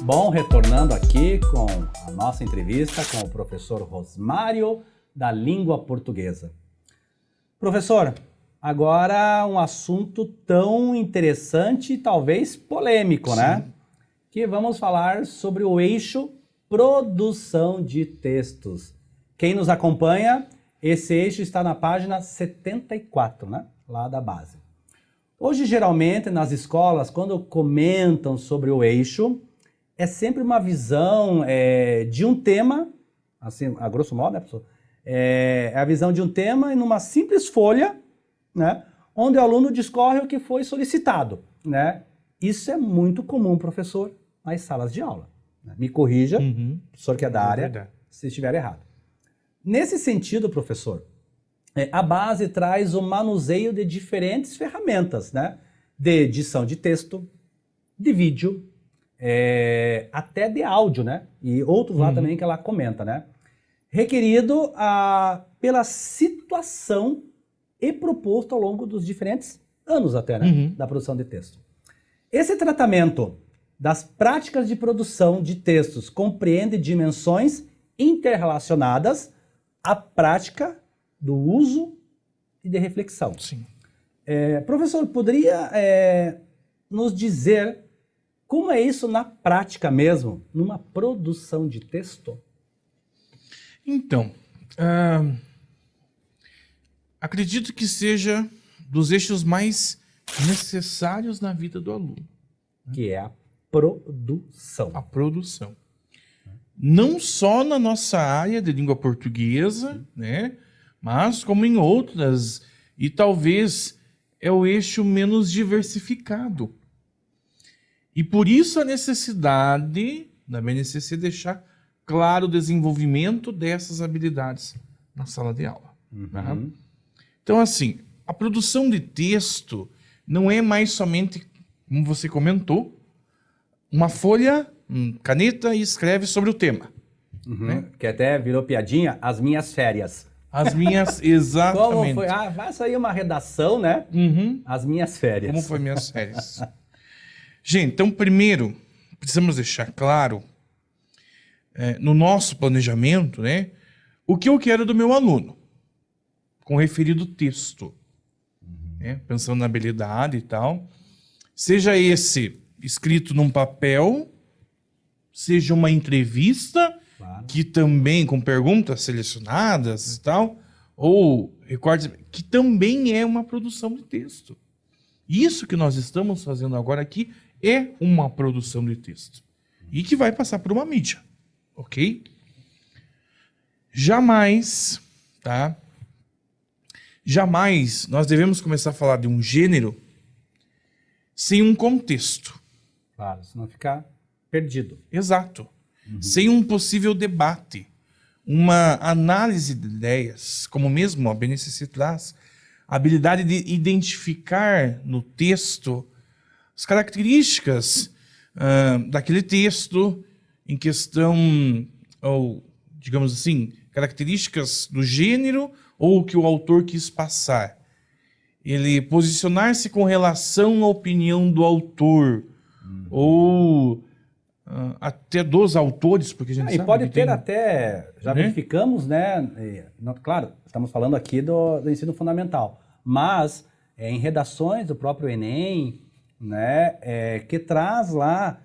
Bom, retornando aqui com a nossa entrevista com o professor Rosmário, da língua portuguesa. Professor, agora um assunto tão interessante e talvez polêmico, né? Que vamos falar sobre o eixo produção de textos. Quem nos acompanha, esse eixo está na página 74, né? Lá da base. Hoje, geralmente, nas escolas, quando comentam sobre o eixo, é sempre uma visão de um tema, assim, a grosso modo, né, professor? É a visão de um tema em uma simples folha, né, onde o aluno discorre o que foi solicitado, né? Isso é muito comum, professor, nas salas de aula. Me corrija, professor que é da área, se estiver errado. Nesse sentido, professor, a base traz o manuseio de diferentes ferramentas, né? De edição de texto, de vídeo, até de áudio, né? E outros lá também que ela comenta, né? Requerido pela situação e proposto ao longo dos diferentes anos até, né? Da produção de texto. Esse tratamento das práticas de produção de textos compreende dimensões interrelacionadas à prática do uso e de reflexão. Sim. Professor, poderia nos dizer como é isso na prática mesmo, numa produção de texto? Então, acredito que seja dos eixos mais necessários na vida do aluno. Que é a produção. A produção. Não só na nossa área de língua portuguesa, né? Mas como em outras. E talvez é o eixo menos diversificado. E por isso a necessidade da BNCC deixar claro o desenvolvimento dessas habilidades na sala de aula. Tá? Então, assim, a produção de texto não é mais somente, como você comentou, uma folha, caneta e escreve sobre o tema. Né? Que até virou piadinha, as minhas férias. As minhas, exatamente. Como foi? Vai sair uma redação, né? As minhas férias. Como foi minhas férias? Gente, então primeiro, precisamos deixar claro, no nosso planejamento, né, o que eu quero do meu aluno, com o referido texto. Né, pensando na habilidade e tal. Seja esse escrito num papel, seja uma entrevista, que também com perguntas selecionadas e tal, ou recortes, que também é uma produção de texto. Isso que nós estamos fazendo agora aqui é uma produção de texto. E que vai passar por uma mídia, ok? Jamais, tá? Jamais nós devemos começar a falar de um gênero sem um contexto. Claro, senão ficar perdido. Exato. Sem um possível debate, uma análise de ideias, como mesmo a BNCC traz, a habilidade de identificar no texto as características daquele texto em questão, ou digamos assim, características do gênero ou o que o autor quis passar. Ele posicionar-se com relação à opinião do autor, ou até dos autores, porque a gente sabe e pode que ter tem... até, já verificamos, né? Claro, estamos falando aqui do ensino fundamental, mas em redações do próprio Enem, né, que traz lá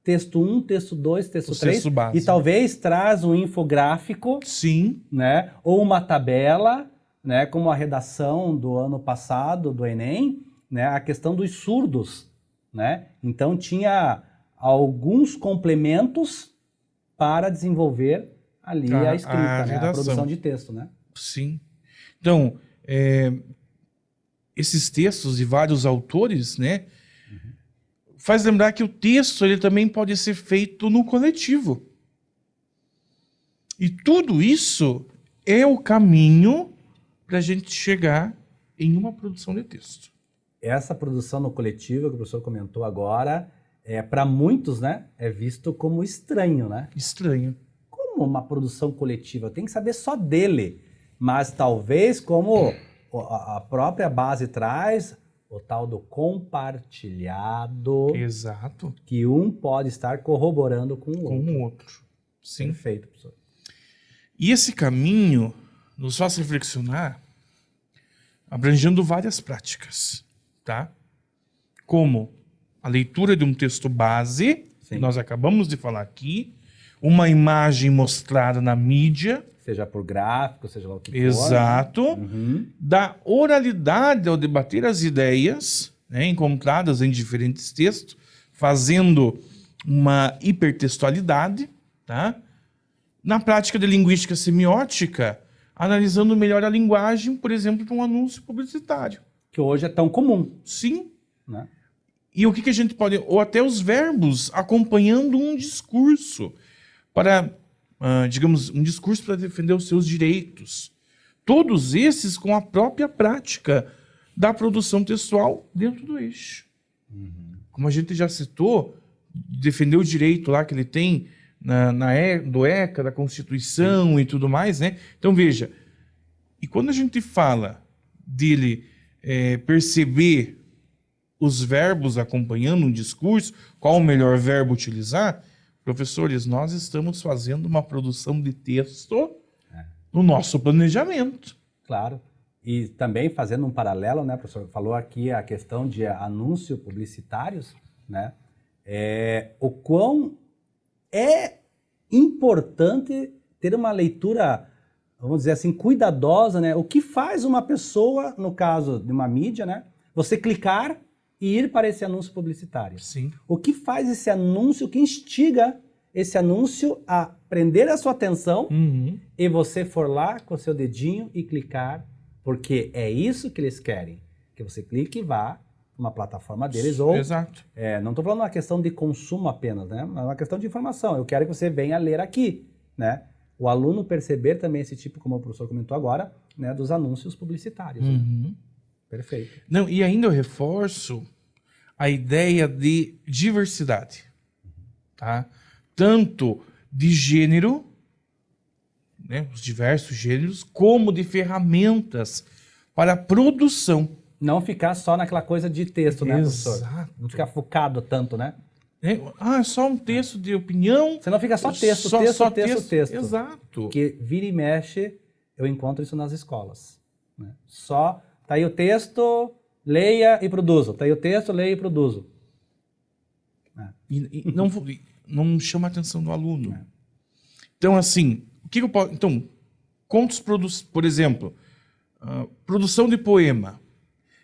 texto 1, texto 2, texto 3, e talvez traz um infográfico, sim, né, ou uma tabela, né, como a redação do ano passado do Enem, né, a questão dos surdos, né? Então tinha alguns complementos para desenvolver ali a escrita, né? A produção de texto, né? Sim. Então, esses textos de vários autores, né, faz lembrar que o texto ele também pode ser feito no coletivo. E tudo isso é o caminho para a gente chegar em uma produção de texto. Essa produção no coletivo que o professor comentou agora, para muitos, né, é visto como estranho, né? Estranho. Como uma produção coletiva? Tem que saber só dele. Mas talvez, como a própria base traz, O tal do compartilhado, Exato. que um pode estar corroborando com o Com outro. o outro. Sim. Perfeito, professor. E esse caminho nos faz reflexionar abrangendo várias práticas, tá? Como a leitura de um texto base, Sim. que nós acabamos de falar aqui, uma imagem mostrada na mídia, Seja por gráfico, seja lá o que for. exato, Uhum. da oralidade ao debater as ideias, né, encontradas em diferentes textos, fazendo uma hipertextualidade, tá? Na prática de linguística semiótica, analisando melhor a linguagem, por exemplo, para um anúncio publicitário. Que hoje é tão comum, Sim. né? E o que a gente pode... Ou até os verbos acompanhando um discurso para, digamos, um discurso para defender os seus direitos. Todos esses com a própria prática da produção textual dentro do eixo. Como a gente já citou, defender o direito lá que ele tem do ECA, da Constituição e tudo mais, né? Então, veja, e quando a gente fala dele perceber os verbos acompanhando um discurso, qual o melhor verbo utilizar, professores, nós estamos fazendo uma produção de texto no nosso planejamento. Claro. E também fazendo um paralelo, né, professor? Falou aqui a questão de anúncios publicitários, né? O quão é importante ter uma leitura, vamos dizer assim, cuidadosa, né? O que faz uma pessoa, no caso de uma mídia, né? Você clicar e ir para esse anúncio publicitário. Sim. O que faz esse anúncio, o que instiga esse anúncio a prender a sua atenção e você for lá com o seu dedinho e clicar, porque é isso que eles querem, que você clique e vá uma plataforma deles, ou Exato. não estou falando uma questão de consumo apenas, né? É uma questão de informação. Eu quero que você venha ler aqui, né? O aluno perceber também esse tipo, como o professor comentou agora, né, dos anúncios publicitários. Né? Perfeito. Não, e ainda eu reforço a ideia de diversidade, tá? Tanto de gênero, né, os diversos gêneros, como de ferramentas para a produção. Não ficar só naquela coisa de texto, né, professor? Exato. Não ficar focado tanto, né? É só um texto de opinião. Você não fica só texto, texto. Exato. Porque vira e mexe, eu encontro isso nas escolas. Né? Só, tá aí o texto, leia e produzo. Tá aí o texto, leia e produzo. E não chama a atenção do aluno. Então, assim, o que eu posso... Então, contos, por exemplo, produção de poema,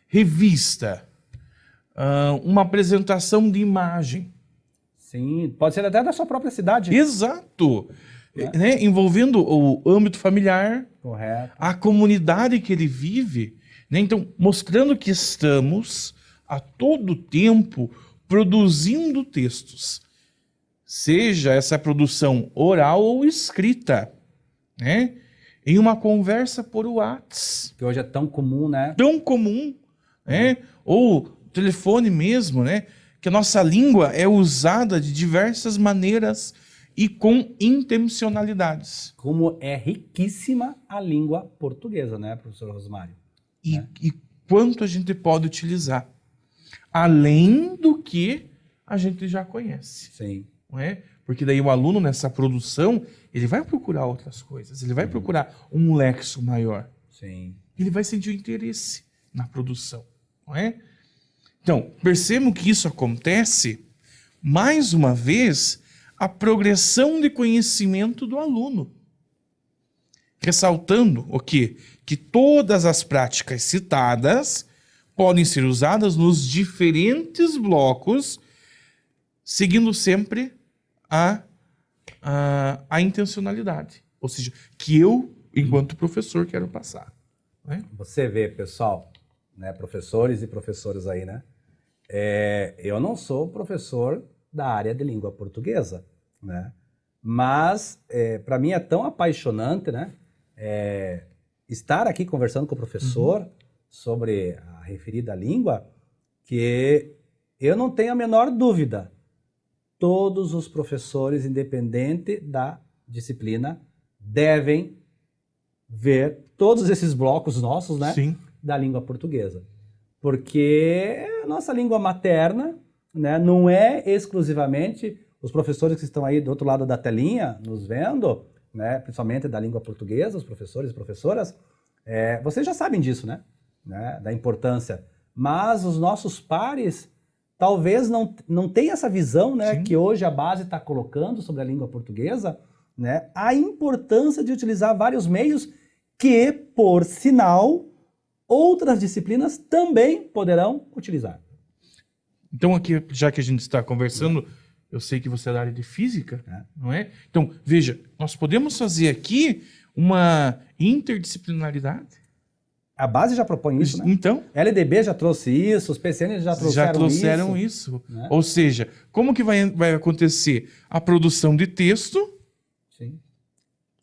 revista, uma apresentação de imagem. Sim, pode ser até da sua própria cidade. Exato. Né? Envolvendo o âmbito familiar, Correto. a comunidade que ele vive. Né? Então, mostrando que estamos a todo tempo produzindo textos. Seja essa produção oral ou escrita. Né? Em uma conversa por WhatsApp. Que hoje é tão comum, né? Tão comum. Né? Ou telefone mesmo, né? Que a nossa língua é usada de diversas maneiras e com intencionalidades. Como é riquíssima a língua portuguesa, né, professor Rosmário? E quanto a gente pode utilizar. Além do que a gente já conhece. Sim. Não é? Porque daí o aluno, nessa produção, ele vai procurar outras coisas. Ele vai procurar um lexo maior. Sim. Ele vai sentir o interesse na produção. Não é? Então, percebam que isso acontece, mais uma vez, a progressão de conhecimento do aluno. Ressaltando o quê? Que todas as práticas citadas podem ser usadas nos diferentes blocos, seguindo sempre a intencionalidade. Ou seja, que eu, enquanto professor, quero passar. Né? Você vê, pessoal, né, professores e professoras aí, né? Eu não sou professor da área de língua portuguesa, né? Mas, para mim, é tão apaixonante, né? Estar aqui conversando com o professor sobre a referida língua, que eu não tenho a menor dúvida. Todos os professores, independente da disciplina, devem ver todos esses blocos nossos, né? Sim. Da língua portuguesa. Porque a nossa língua materna, né, não é exclusivamente os professores que estão aí do outro lado da telinha nos vendo, né, principalmente da língua portuguesa, os professores e professoras, vocês já sabem disso, né, da importância. Mas os nossos pares talvez não tenham essa visão, né, que hoje a base está colocando sobre a língua portuguesa, né, a importância de utilizar vários meios que, por sinal, outras disciplinas também poderão utilizar. Então, aqui, já que a gente está conversando, eu sei que você é da área de física, não é? Então, veja, nós podemos fazer aqui uma interdisciplinaridade. A base já propõe isso, né? Então, LDB já trouxe isso, os PCN já trouxeram isso. Né? Ou seja, como que vai acontecer a produção de texto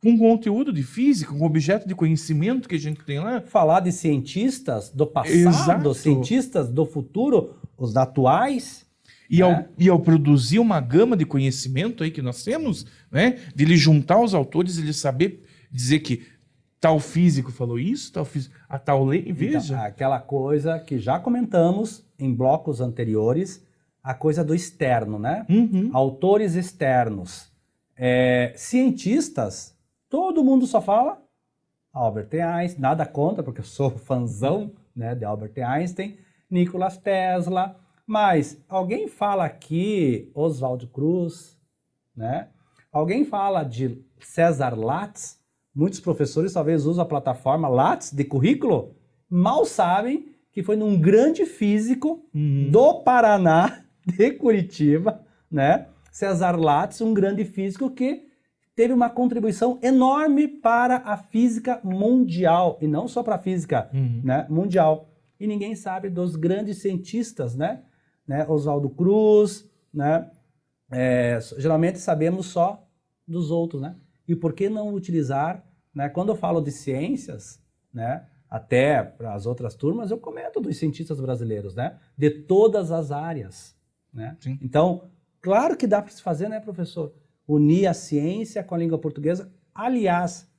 com conteúdo de física, com objeto de conhecimento que a gente tem lá? Falar de cientistas do passado, cientistas do futuro, os atuais. E ao produzir uma gama de conhecimento aí que nós temos, né, de ele juntar os autores, ele saber dizer que tal físico falou isso, tal físico, a tal lei, veja. Então, aquela coisa que já comentamos em blocos anteriores, a coisa do externo, né? Autores externos. Cientistas, todo mundo só fala Albert Einstein, nada contra, porque eu sou fãzão, né, de Albert Einstein, Nikola Tesla, mas alguém fala aqui Oswaldo Cruz, né? Alguém fala de César Lattes? Muitos professores talvez usam a plataforma Lattes de currículo, mal sabem que foi num grande físico do Paraná, de Curitiba, né? César Lattes, um grande físico que teve uma contribuição enorme para a física mundial, e não só para a física, né, mundial. E ninguém sabe dos grandes cientistas, né? Oswaldo Cruz, né? Geralmente sabemos só dos outros, né? E por que não utilizar, né? Quando eu falo de ciências, né, até para as outras turmas, eu comento dos cientistas brasileiros, né? De todas as áreas, né? Então, claro que dá para se fazer, né, professor? Unir a ciência com a língua portuguesa. Aliás,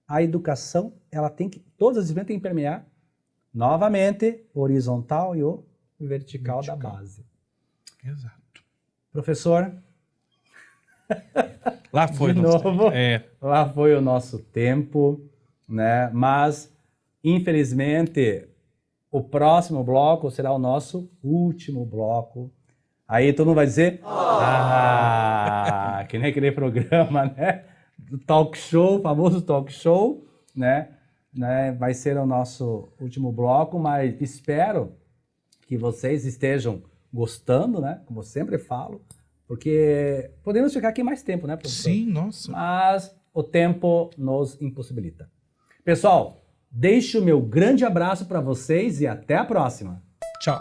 a educação, ela tem que, todas as disciplinas têm que permear, novamente, o horizontal e o vertical da base. Exato. Professor, lá foi de novo, lá foi o nosso tempo, né? Mas, infelizmente, o próximo bloco será o nosso último bloco. Aí todo mundo vai dizer, que nem aquele programa, né? Do talk show, famoso talk show, né? Vai ser o nosso último bloco, mas espero que vocês estejam gostando, né? Como eu sempre falo, porque podemos ficar aqui mais tempo, né, professor? Sim, nossa. Mas o tempo nos impossibilita. Pessoal, deixo o meu grande abraço para vocês e até a próxima. Tchau.